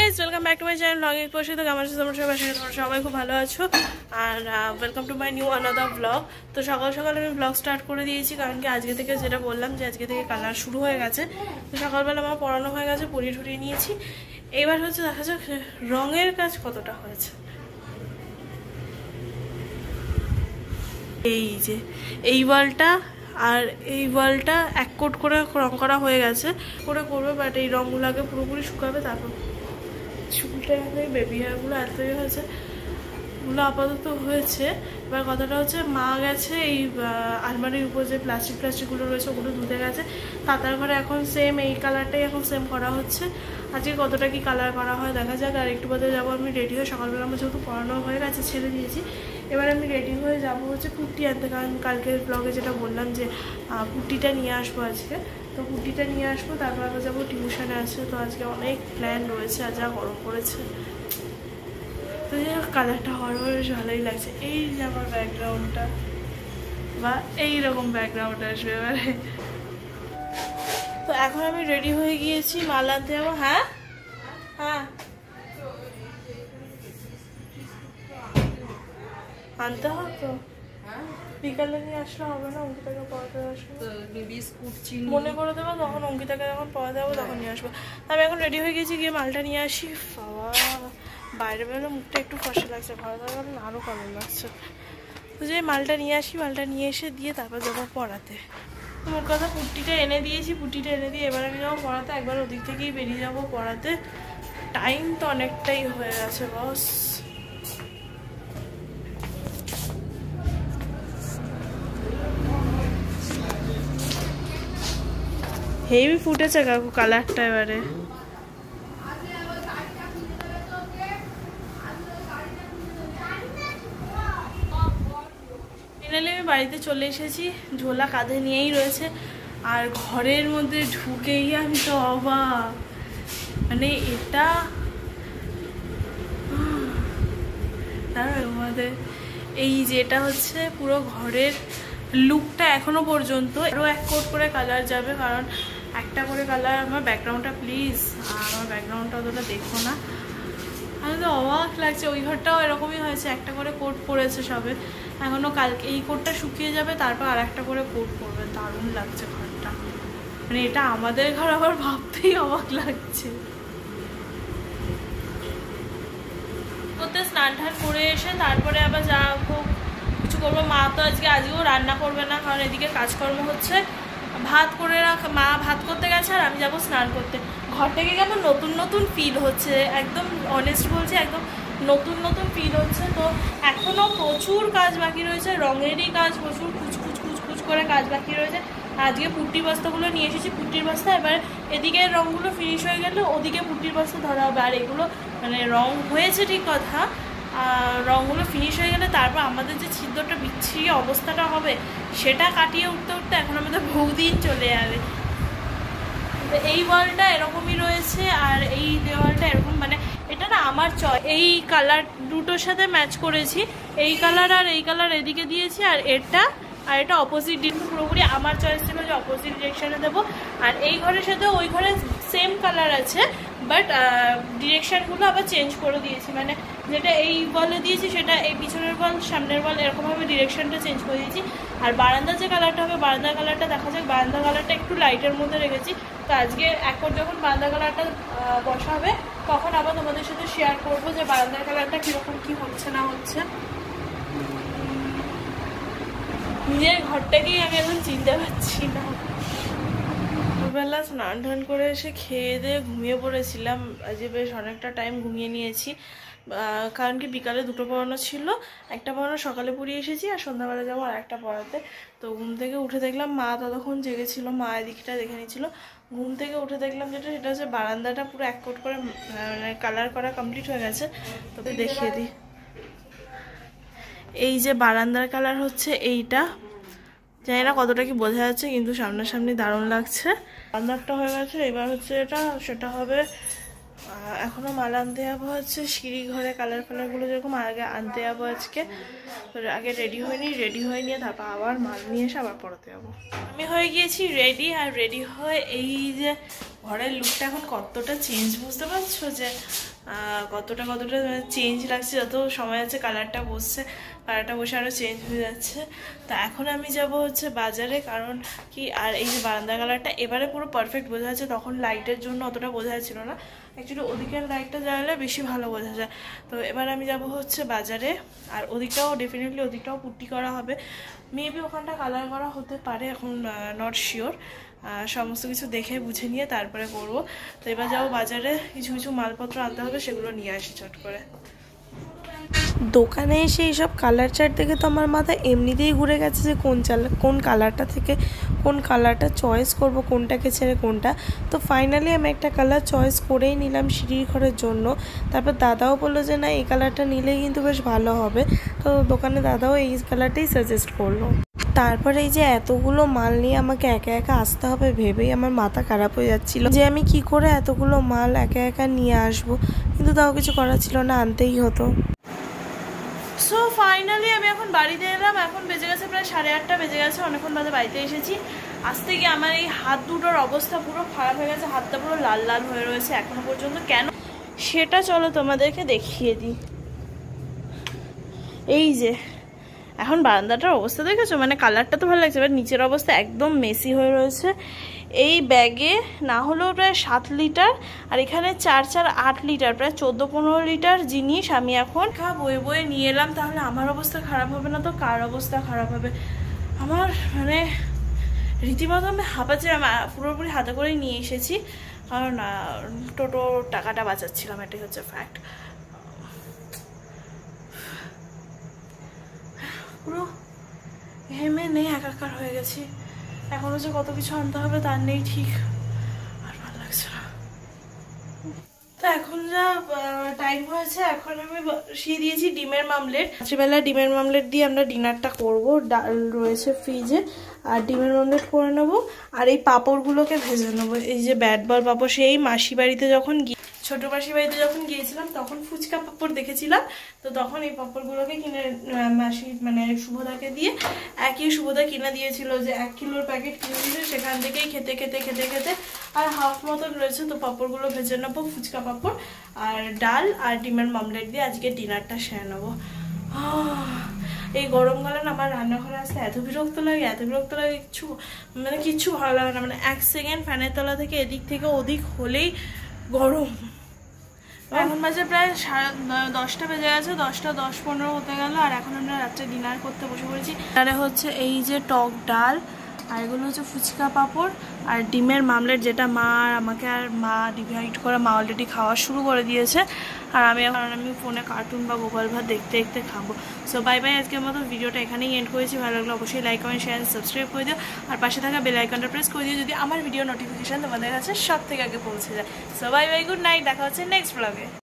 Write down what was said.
Guys, welcome back to my channel blogging পড়ছি। তো কেমন আছো তোমরা সবাই? তোমরা সবাই খুব ভালো আছো। আর welcome to my new another blog. তো সকাল সকাল আমি ব্লগ স্টার্ট করে দিয়েছি, কারণ কি আজকে থেকে যেটা বললাম যে আজকে থেকে কালার শুরু হয়ে গেছে। তো সকালবেলা আমার পড়ানো হয়ে গেছে, পরিয়ে ঠরিয়ে নিয়েছি। এবার হচ্ছে দেখা যাক রঙের কাজ কতটা হয়েছে। এই যে এই ওয়ালটা আর এই ওয়ালটা এক কোট করে রং করা হয়ে গেছে, করে করবে। বাট এই রঙগুলো আগে পুরোপুরি শুকাবে, তারপর চুলটা বেবি হেয়ারগুলো এতই হয়েছে, ওগুলো আপাতত হয়েছে। এবার কথাটা হচ্ছে মা গেছে এই আলমারির উপর যে প্লাস্টিকগুলো রয়েছে ওগুলো ধুতে গেছে। তাতার ঘরে এখন সেম এই কালারটাই এখন সেম করা হচ্ছে। আজকে কতটা কি কালার করা হয় দেখা যাক। আর একটু বাদে যাবো আমি রেডি হয়ে, সকালবেলা আমার যেহেতু পড়ানো হয়ে গেছে ছেড়ে দিয়েছি। এবার আমি রেডি হয়ে যাবো হচ্ছে কুর্তি আনতে, কারণ কালকের ব্লগে যেটা বললাম যে কুর্তিটা নিয়ে আসবো আজকে। তো কুর্তিটা নিয়ে আসবো, তারপর আবার যাবো টিউশনে আছে। তো আজকে অনেক প্ল্যান রয়েছে, আর যা গরম পড়েছে। তো যাই হোক, কালারটা হওয়ার বেশ ভালোই লাগছে। এই যে আমার ব্যাকগ্রাউন্ডটা বা এইরকম ব্যাকগ্রাউন্ড আসবে এবারে। তো এখন আমি রেডি হয়ে গিয়েছি, মাল আনতে যাবো। হ্যাঁ হ্যাঁ আনতে হবে তো, বিকালে নিয়ে আসলে হবে না? অঙ্কিতাকে পড়াতে আসবো, মনে করে দেবো, তখন অঙ্কিতাকে যখন পড়াতে যাবো তখন নিয়ে আসবো। আমি এখন রেডি হয়ে গেছি, গিয়ে মালটা নিয়ে আসি। বাবা, বাইরে বেরোলে মুখটা একটু ফসা লাগছে, ঘরে বেরোলে আরও কালো লাগছে। তো যে মালটা নিয়ে আসি, মালটা নিয়ে এসে দিয়ে তারপর যাবো পড়াতে। তোমার কথা পুট্টিটা এনে দিয়েছি, পুট্টিটা এনে দিয়ে এবার আমি যাবো পড়াতে। একবার ওদিক থেকেই বেরিয়ে যাবো পড়াতে। টাইম তো অনেকটাই হয়ে গেছে বস। হেভি ফুটেছে কাকু কালারটা এবারে। ফাইনালি আমি বাড়িতে চলে এসেছি, ঝোলা কাঁধে নিয়েই রয়েছে। আর ঘরের মধ্যে ঢুকেই আমি তো অবাক, মানে এটা আমাদের এই যেটা হচ্ছে পুরো ঘরের লুকটা এখনো পর্যন্ত আরও এক কোট করে কালার যাবে, কারণ একটা করে কালার। আমার ব্যাকগ্রাউন্ডটা প্লিজ, আমার ব্যাকগ্রাউন্ডটা অতটা দেখো না। আমি তো অবাক লাগছে, ওই ঘরটাও এরকমই হয়েছে, একটা করে কোট পড়েছে সবে। এখনো কালকে এই কোটটা শুকিয়ে যাবে, তারপর আর একটা করে কোট পড়বে। দারুণ লাগছে ঘরটা, মানে এটা আমাদের ঘর আবার ভাবতেই অবাক লাগছে। করতে স্নান টান করে এসে তারপরে আবার যা কিছু করবো। মা তো আজকেও রান্না করবে না, কারণ এদিকে কাজকর্ম হচ্ছে। ভাত করে মা ভাত করতে গেছে, আর আমি যাবো স্নান করতে। ঘরটাকে কেমন নতুন নতুন ফিল হচ্ছে, একদম অনেস্ট বলছি, একদম নতুন নতুন ফিল হচ্ছে। তো এখনও প্রচুর কাজ বাকি রয়েছে, রঙেরই কাজ প্রচুর, কুচ করে কাজ বাকি রয়েছে। আজকে পুট্টির বস্তাগুলো নিয়ে এসেছি, পুট্টির বস্তা। এবার এদিকে রঙগুলো ফিনিশ হয়ে গেলে ওদিকে পুট্টির বস্তা ধরা হবে। আর এগুলো মানে রং হয়েছে ঠিক কথা, রঙগুলো ফিনিশ হয়ে গেলে তারপর আমাদের যে ছিদ্রটা বিচ্ছিরি অবস্থাটা হবে, সেটা কাটিয়ে উঠতে উঠতে এখন আমাদের বহুদিন চলে যাবে। এই ওয়ালটা এরকমই রয়েছে, আর এই দেওয়ালটা এরকম, মানে এটা না আমার এই কালার দুটোর সাথে ম্যাচ করেছি। এই কালার আর এই কালার এদিকে দিয়েছি, আর এটা অপোজিট পুরোপুরি আমার চয়েস ছিল যে অপোজিট ডিরেকশানে দেবো। আর এই ঘরের সাথে ওই ঘরে সেম কালার আছে, বাট ডিরেকশানগুলো আবার চেঞ্জ করে দিয়েছি। মানে যেটা এই বলে দিয়েছি সেটা এই পিছনের বল সামনের বল এরকমভাবে ডিরেকশানটা চেঞ্জ করে দিয়েছি। আর বারান্দার যে কালারটা হবে, বারান্দার কালারটা দেখা যাক। বারান্দার কালারটা একটু লাইটের মধ্যে রেখেছি। তো আজকে এখন যখন বারান্দার কালারটা বসাবে, তখন আবার তোমাদের সাথে শেয়ার করবো যে বারান্দার কালারটা কীরকম কী হচ্ছে না হচ্ছে। নিজের ঘরটাকেই আমি এখন চিনতে পারছি না। দুপুরবেলা স্নান টান করে এসে খেয়ে দিয়ে ঘুমিয়ে পড়েছিলাম। আজ বেশ অনেকটা টাইম ঘুমিয়ে নিয়েছি, কারণ কি বিকালে দুটো পড়ানো ছিল। একটা পড়ানো সকালে পড়িয়ে এসেছি, আর সন্ধ্যাবেলা যাবো আর একটা পড়াতে। তো ঘুম থেকে উঠে দেখলাম মা ততক্ষণ জেগেছিল, মা এদিকটা দেখে নিয়েছিল। ঘুম থেকে উঠে দেখলাম সেটা হচ্ছে বারান্দাটা পুরো এক কোট করে মানে কালার করা কমপ্লিট হয়ে গেছে। তবে দেখিয়ে দিই, এই যে বারান্দার কালার হচ্ছে এইটা। জানি না কতটা কি বোঝা যাচ্ছে, কিন্তু সামনাসামনি দারুণ লাগছে। বারান্দারটা হয়ে গেছে, এবার হচ্ছে সেটা হবে। এখনও মাল আনতে যাবো হচ্ছে সিঁড়ি ঘরে কালারগুলো যেরকম আগে আনতে যাবো আজকে। আগে রেডি হয়ে নিয়ে তারপর আবার মাল নিয়ে এসে আবার পড়াতে যাবো। আমি হয়ে গিয়েছি রেডি, আর রেডি হয়ে এই যে ঘরের লুকটা এখন কতটা চেঞ্জ বুঝতে পারছো, যে কতটা চেঞ্জ লাগছে, যত সময় আছে কালারটা বসে আরও চেঞ্জ হয়ে যাচ্ছে। তো এখন আমি যাব হচ্ছে বাজারে, কারণ কি আর এই যে বারান্দা কালারটা এবারে পুরো পারফেক্ট বোঝা যাচ্ছে, তখন লাইটের জন্য অতটা বোঝা যাচ্ছিল না। অ্যাকচুয়ালি ওদিকের লাইটটা জ্বালালে বেশি ভালো বোঝা যায়। তো এবার আমি যাব হচ্ছে বাজারে, আর ওদিকটাও ডেফিনেটলি ওদিকটাও পুট্টি করা হবে, মেবি ওখানটা কালার করা হতে পারে, এখন নট শিওর। সমস্ত কিছু দেখে বুঝে নিয়ে তারপরে করব। তো এবার যাবো বাজারে, কিছু কিছু মালপত্র আনতে হবে, সেগুলো নিয়ে আসি চট করে। দোকানে এসে এইসব কালার চার্ট দেখে তো আমার মাথা এমনিতেই ঘুরে গেছে যে কোন কালারটা থেকে কোন কালারটা চয়েস করব, কোনটাকে ছেড়ে কোনটা। তো ফাইনালি আমি একটা কালার চয়েস করেই নিলাম সিঁড়ির ঘরের জন্য। তারপর দাদাও বললো যে না এই কালারটা নিলেই কিন্তু বেশ ভালো হবে, তো দোকানে দাদাও এই কালারটাই সাজেস্ট করলো। তারপরে এই যে এতগুলো মাল নিয়ে আমাকে একা একা আসতে হবে ভেবেই আমার মাথা খারাপ হয়ে যাচ্ছিল যে আমি কি করে এতগুলো মাল একা একা নিয়ে আসবো, কিন্তু তাও কিছু করার ছিল না, আনতেই হতো। সো ফাইনালি আমি এখন বাড়িতে এলাম, এখন বেজে গেছে প্রায় 8:30 বেজে গেছে, অনেকক্ষণ বাদে বাড়িতে এসেছি। আসতে গিয়ে আমার এই হাত দুটোর অবস্থা পুরো খারাপ হয়ে গেছে, হাতটা পুরো লাল লাল হয়ে রয়েছে এখনো পর্যন্ত। কেন সেটা চলো তোমাদেরকে দেখিয়ে দিই। এই যে এখন বারান্দাটার অবস্থা দেখেছো, মানে কালারটা তো ভালো লাগছে, এবার নিচের অবস্থা একদম মেসি হয়ে রয়েছে। এই ব্যাগে না হলেও প্রায় 7 লিটার, আর এখানে 4 8 লিটার, প্রায় 14-15 লিটার জিনিস আমি এখন বয়ে বয়ে নিয়ে এলাম। তাহলে আমার অবস্থা খারাপ হবে না তো কার অবস্থা খারাপ হবে? আমার মানে রীতিমতো আমি হাঁপাচ্ছি, পুরোপুরি হাতে করেই নিয়ে এসেছি, কারণ টোটো টাকাটা বাঁচাচ্ছিলাম, এটাই হচ্ছে ফ্যাক্ট। পুরো হেমে নেই একাকার হয়ে গেছি, এখনো যে কত কিছু আনতে হবে তার নেই ঠিক, আর ভালো লাগছে না। তো এখন যা টাইম হয়েছে, এখন আমি বসিয়ে দিয়েছি ডিমের মামলেট। রাত্রিবেলা ডিমের মামলেট দিয়ে আমরা ডিনারটা করব, ডাল রয়েছে ফ্রিজে, আর ডিমের মামলেট করে নেবো, আর এই পাঁপড়গুলোকে ভেজে নেবো। এই যে ব্যাট বল পাঁপড়, সেই মাসি বাড়িতে যখন ছোট মাসি বাড়িতে যখন গিয়েছিলাম তখন ফুচকা পাঁপড় দেখেছিলাম, তো তখন এই পাঁপড়গুলোকে কিনে মাসি মানে শুভদাকে দিয়ে, একই শুভদা কিনে দিয়েছিল যে 1 কিলোর প্যাকেট কিনে দিয়েছে, সেখান থেকেই খেতে খেতে খেতে খেতে আর হাফ মতন রয়েছে। তো পাঁপড়গুলো ভেজে নেবো, ফুচকা পাঁপড় আর ডাল আর ডিমের মামলেট দিয়ে আজকে ডিনারটা সেরে নেবো। এই গরমকালে না আমার রান্নাঘরে আসতে এত বিরক্ত লাগে কিচ্ছু ভালো লাগে না, মানে 1 সেকেন্ড ফ্যানের তলা থেকে এদিক থেকে ওদিক হলেই গরম। এখন বাজে প্রায় 10টা বেজে গেছে, 10টা 10-15 হতে গেল, আর এখন আমরা রাত্রে ডিনার করতে বসে পড়েছি। তারে হচ্ছে এই যে টক ডাল, আর এগুলো হচ্ছে ফুচকা পাঁপড় আর ডিমের মামলেট, যেটা আমাকে আর মা ডিভাইড করে মা অলরেডি খাওয়া শুরু করে দিয়েছে, আর আমি ফোনে কার্টুন বা গোপাল ভাত দেখতে দেখতে খাবো। সো বাই বাই, আজকের মতো ভিডিওটা এখানেই এন্ড করেছি। ভালো লাগলে অবশ্যই লাইক কমেন্ট শেয়ার সাবস্ক্রাইব করে দিও, আর পাশে থাকা বেল আইকনটা প্রেস করে দিও যদি আমার ভিডিও নোটিফিকেশান তোমাদের কাছে সব থেকে আগে পৌঁছে যায়। So bye bye, good night, দেখা হচ্ছে নেক্সট ব্লগে।